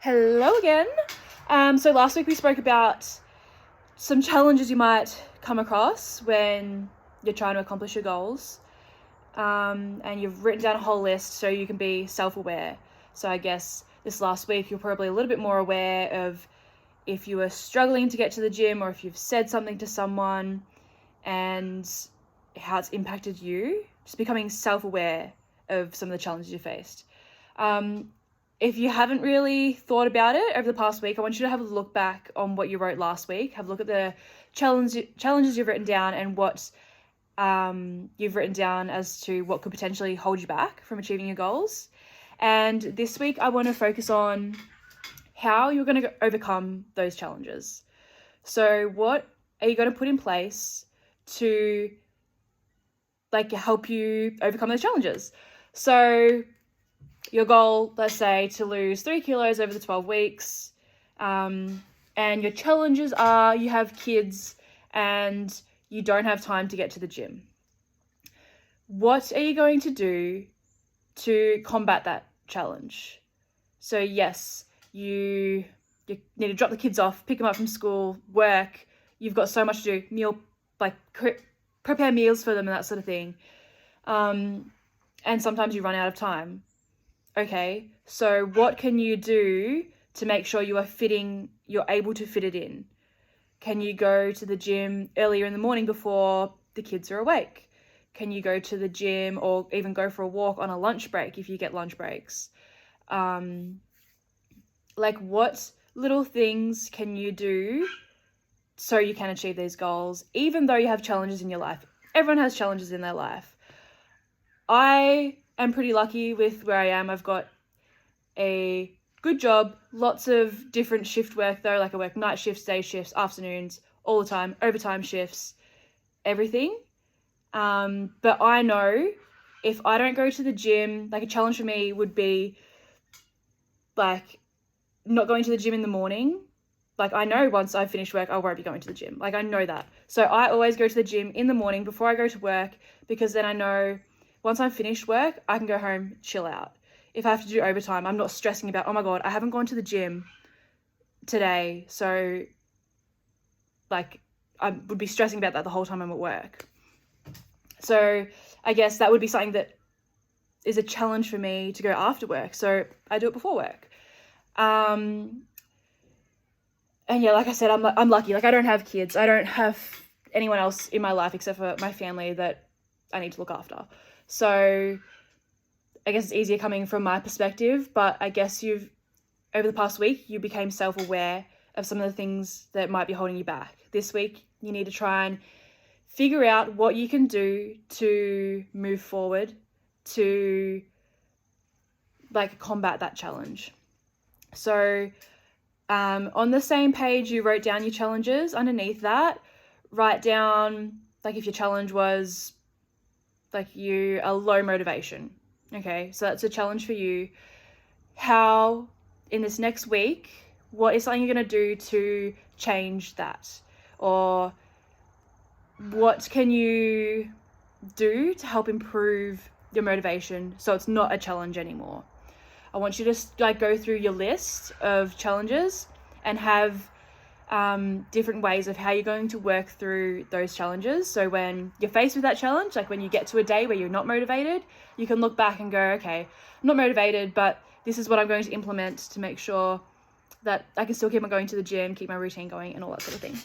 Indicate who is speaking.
Speaker 1: Hello again. So last week we spoke about some challenges you might come across when you're trying to accomplish your goals. And you've written down a whole list so you can be self-aware. So I guess this last week you're probably a little bit more aware of if you were struggling to get to the gym or if you've said something to someone and how it's impacted you. Just becoming self-aware of some of the challenges you faced. If you haven't really thought about it over the past week, I want you to have a look back on what you wrote last week. Have a look at the challenges you've written down and what you've written down as to what could potentially hold you back from achieving your goals. And this week, I want to focus on how you're going to overcome those challenges. So what are you going to put in place to help you overcome those challenges? So your goal, let's say, to lose 3 kilos over the 12 weeks. And your challenges are you have kids and you don't have time to get to the gym. What are you going to do to combat that challenge? So yes, you need to drop the kids off, pick them up from school, work. You've got so much to do, prepare meals for them and that sort of thing. And sometimes you run out of time. Okay, so what can you do to make sure you're able to fit it in? Can you go to the gym earlier in the morning before the kids are awake? Can you go to the gym or even go for a walk on a lunch break if you get lunch breaks? What little things can you do so you can achieve these goals, even though you have challenges in your life? Everyone has challenges in their life. I'm pretty lucky with where I am. I've got a good job, lots of different shift work though. I work night shifts, day shifts, afternoons, all the time, overtime shifts, everything. But I know if I don't go to the gym, a challenge for me would be not going to the gym in the morning. I know once I've finished work, I won't be going to the gym. I know that. So I always go to the gym in the morning before I go to work, because then I know once I'm finished work, I can go home, chill out. If I have to do overtime, I'm not stressing about, oh my God, I haven't gone to the gym today. So I would be stressing about that the whole time I'm at work. So I guess that would be something that is a challenge for me to go after work. So I do it before work. And yeah, like I said, I'm lucky. I don't have kids. I don't have anyone else in my life except for my family that I need to look after. So I guess it's easier coming from my perspective, but I guess over the past week, you became self-aware of some of the things that might be holding you back. This week, you need to try and figure out what you can do to move forward to combat that challenge. So on the same page, you wrote down your challenges. Underneath that, write down if your challenge was you are low motivation. Okay, so that's a challenge for you. How, in this next week, what is something you're going to do to change that? Or what can you do to help improve your motivation so it's not a challenge anymore? I want you to go through your list of challenges and have different ways of how you're going to work through those challenges. So when you're faced with that challenge, when you get to a day where you're not motivated, you can look back and go, okay, I'm not motivated, but this is what I'm going to implement to make sure that I can still keep on going to the gym, keep my routine going and all that sort of thing.